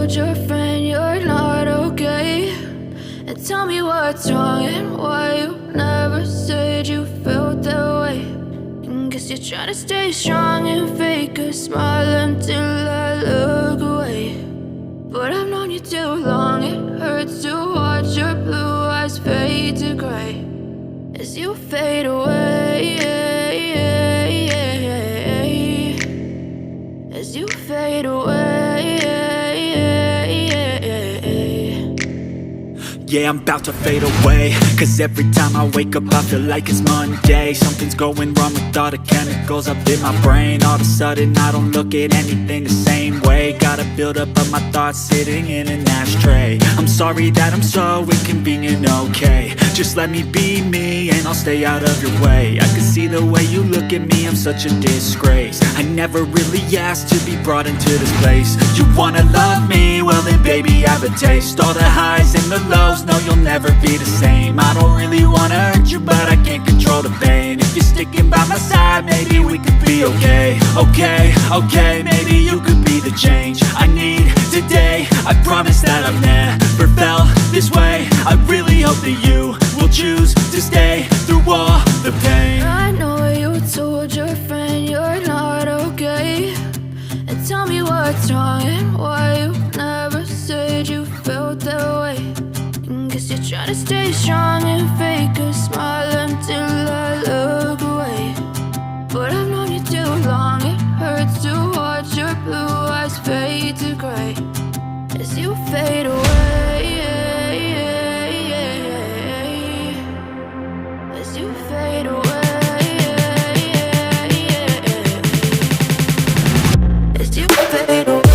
told your friend you're not okay? And tell me what's wrong and why you never said you felt that way. And guess you're trying to stay strong and fake a smile until I look away. But I've known you too long, it hurts to watch your blue eyes fade to gray as you fade away, as you fade away. Yeah, I'm about to fade away, cause every time I wake up I feel like it's Monday. Something's going wrong with all the chemicals up in my brain. All of a sudden I don't look at anything the same way. Got a buildup of my thoughts sitting in an ashtray. I'm sorry that I'm so inconvenient, okay? Just let me be me and I'll stay out of your way. I can see the way you look at me, I'm such a disgrace. I never really asked to be brought into this place. You wanna love me? Well then baby I have a taste. All the highs and the lows, no you'll never be the same. I don't really wanna hurt you but I can't control the pain. If you're sticking by my side maybe we could be okay. Okay, maybe you could be the change I need today. I promise that I've never felt this way. I really hope that you will choose to stay through all the pain. I know you told your friend you're not okay. And tell me what's wrong and why you never said you felt that way. And guess you're trying to stay strong and fake a smile until I look away. But I've known you too long, it hurts to watch your blue eyes fade to gray as you fade away, as you fade away, as you fade away.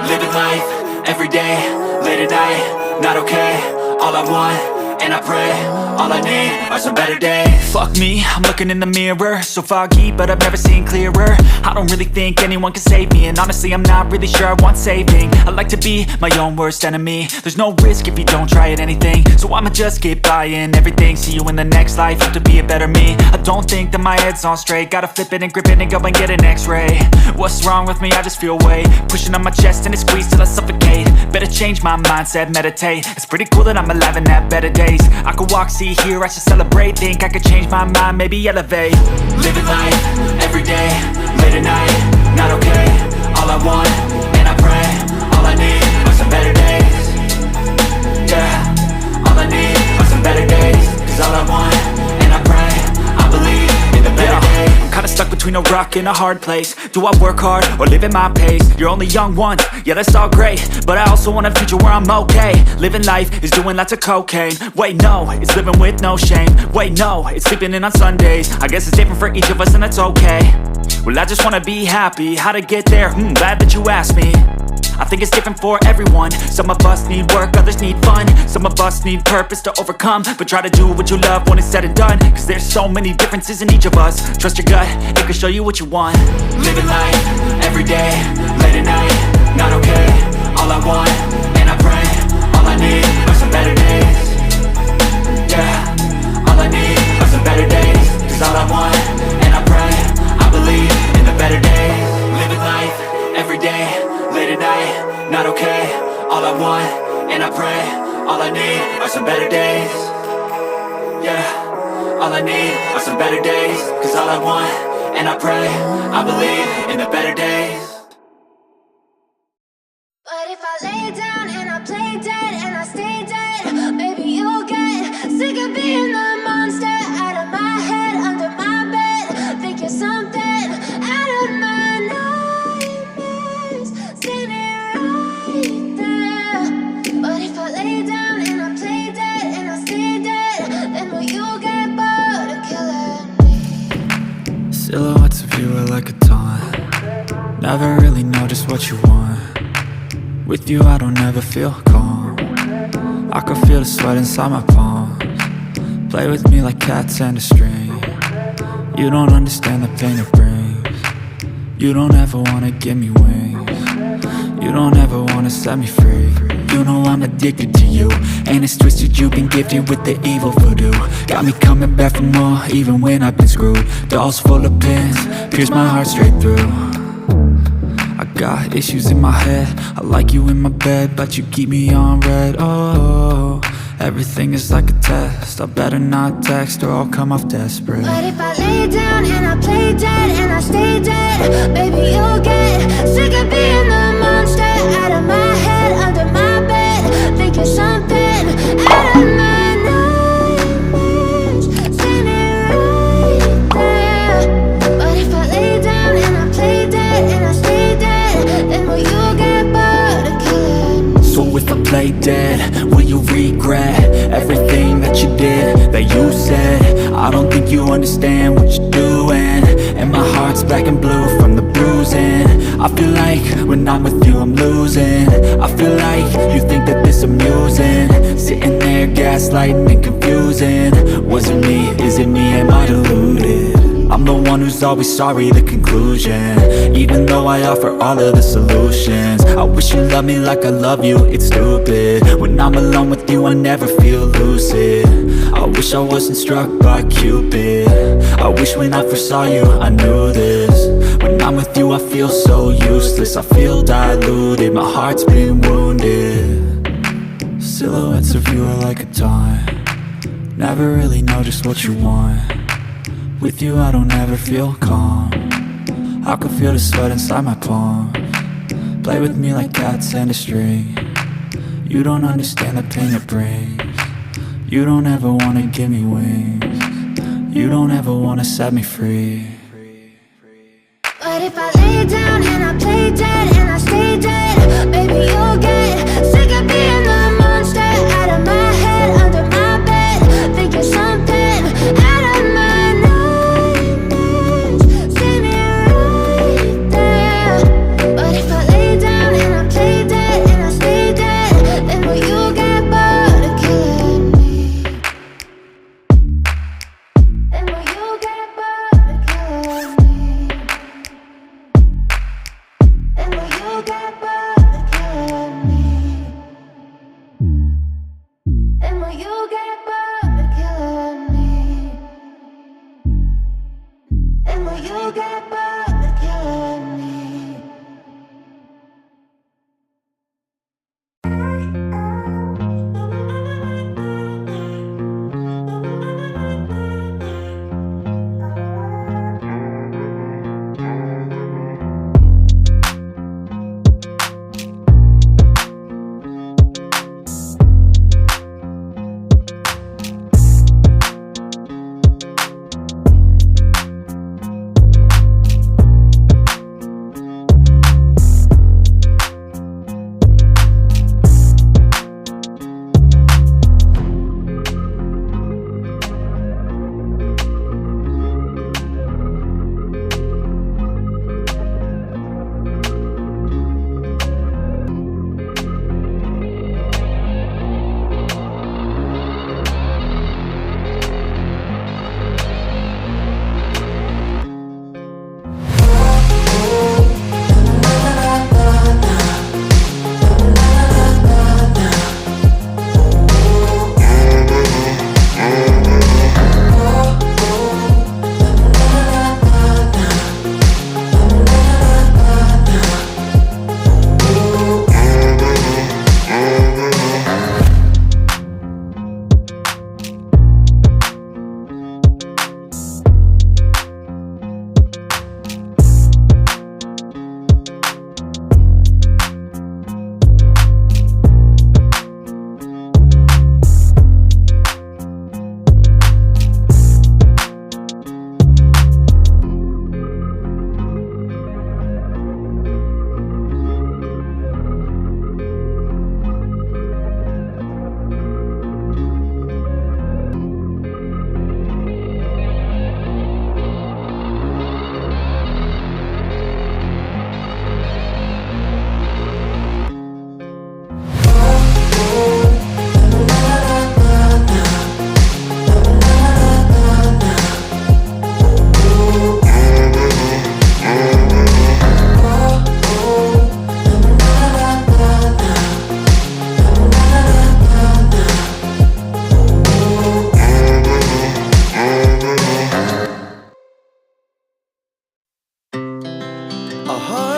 Living life, every day, late at night, not okay. All I want, and I pray, all I need are some better days. Fuck me, I'm looking in the mirror, so foggy, but I've never seen clearer. I don't really think anyone can save me, and honestly I'm not really sure I want saving. I like to be my own worst enemy. There's no risk if you don't try at anything, so I'ma just get buying everything. See you in the next life, have to be a better me. I don't think that my head's on straight, gotta flip it and grip it and go and get an x-ray. What's wrong with me? I just feel weight pushing on my chest and it squeezes till I suffocate. Better change my mindset, meditate. It's pretty cool that I'm alive and have better days. I could walk, see, hear, I should celebrate. Think I could change my mind, maybe elevate. Living life, every day, late at night, not okay. All I want, and I pray, all I need are some better days. Yeah, all I need are some better days. Cause all I want, and I pray, I believe in the better days. I'm kinda stuck between a rock and a hard place. Do I work hard or live at my pace? You're only young once, yeah that's all great, but I also want a future where I'm okay. Living life is doing lots of cocaine. Wait no, it's living with no shame. Wait no, it's sleeping in on Sundays. I guess it's different for each of us and that's okay. Well I just wanna be happy, how to get there? Glad that you asked me. I think it's different for everyone. Some of us need work, others need fun. Some of us need purpose to overcome. But try to do what you love when it's said and done. Cause there's so many differences in each of us. Trust your gut, it can show you what you want. Living life, everyday, late at night, not okay. All I want, and I pray, all I need are some better days. Yeah, all I need are some better days. Cause all I want, and I pray, I believe in the better days. Living life, everyday, late at night, not okay. All I want, and I pray, all I need are some better days. Yeah, all I need are some better days. Cause all I want, and I pray, I believe in the better days. But if I lay down and I play dead and I stay dead, baby you'll get sick of being the monster out of my head, under my bed. Think you're something out of my nightmares, standing right there. But if I lay down and I play dead and I stay dead, then will you get bored of killing me? Silhouettes of you are like a taunt. Never really know just what you want. With you I don't ever feel calm. I can feel the sweat inside my palms. Play with me like cats and a string. You don't understand the pain it brings. You don't ever wanna give me wings. You don't ever wanna set me free. You know I'm addicted to you, and it's twisted you've been gifted with the evil voodoo. Got me coming back for more even when I've been screwed. Dolls full of pins, pierce my heart straight through. I got issues in my head, I like you in my bed, but you keep me on red. Oh, everything is like a test. I better not text or I'll come off desperate. But if I lay down and I play dead and I stay dead, baby you'll get sick of being the monster out of my head, under my bed. Think you're something out of my nightmares, standing right there. But if I lay down and I play dead and I stay dead, then will you get bored of killing me? So if I play dead, will you regret everything that you did, that you said? I don't think you understand what you're doing, and my heart's black and blue from the bruising. I feel like when I'm with you I'm losing. I feel like you think that this amusing, sitting there gaslighting and confusing. Was it me? Is it me? Am I deluded? I'm the one who's always sorry, the conclusion. Even though I offer all of the solutions. I wish you loved me like I love you, it's stupid. When I'm alone with you I never feel lucid. I wish I wasn't struck by Cupid. I wish when I first saw you I knew this. When I'm with you I feel so useless. I feel diluted, my heart's been wounded. Silhouettes of you are like a taunt. Never really know just what you want. With you I don't ever feel calm. I can feel the sweat inside my palms. Play with me like cats and a string. You don't understand the pain it brings. You don't ever wanna give me wings. You don't ever wanna set me free. But if I lay down and I play dead and I stay dead, baby you'll get sick of being the monster out of my head, under my bed. Think you're something out of my nightmares, standing right there. But if I lay down and I play dead and I stay dead, then will you get bored of killing me? Then will you get bored of killing me? Then will you get bored of killing me? Then will you get bored of killing me? Then will you get bored of killing me?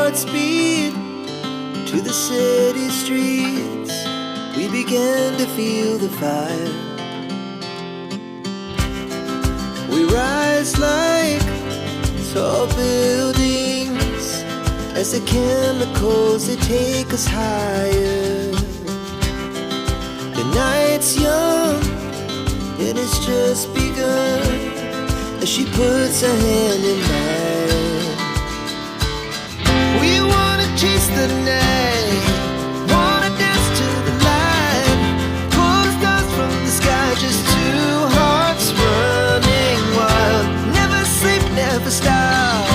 hearts beat to the city streets. We began to feel the fire. We rise like tall buildings as the chemicals, they take us higher. The night's young and it's just begun as she puts her hand in mine. We wanna chase the night, wanna dance to the light, pull the stars from the sky, just two hearts running wild. Never sleep, never stop,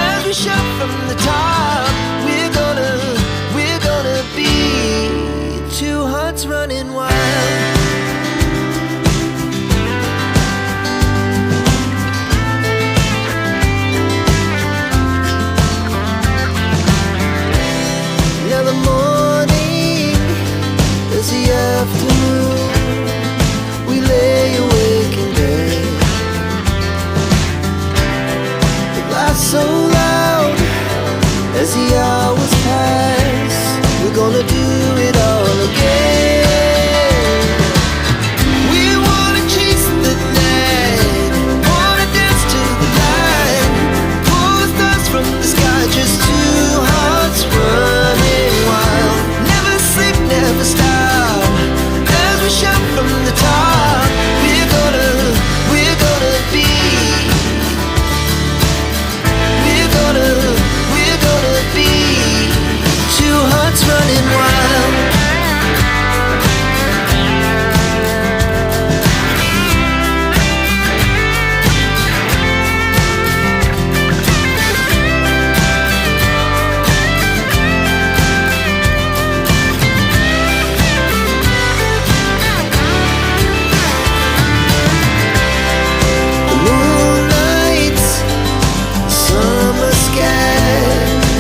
as we shout from the top. We're gonna be two hearts running wild. Now the morning is the afternoon. We lay awake in bed. It laughs so loud as the hours pass. We're gonna do it all again. We wanna chase the night, wanna dance to the light, pull the stars from the sky, just two hearts running wild. Never sleep, never stop, as we shout from the top. We're gonna be, we're gonna be two hearts running wild. The moonlight, summer sky,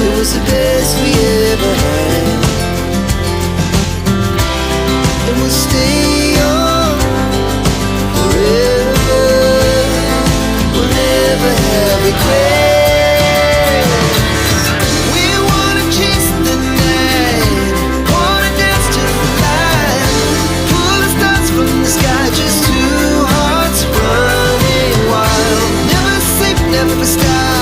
it was the best we ever had. And we'll stay on forever. We'll never have regrets. We wanna chase the night, wanna dance to the light, pull the stars from the sky, just two hearts running wild. Never sleep, never stop,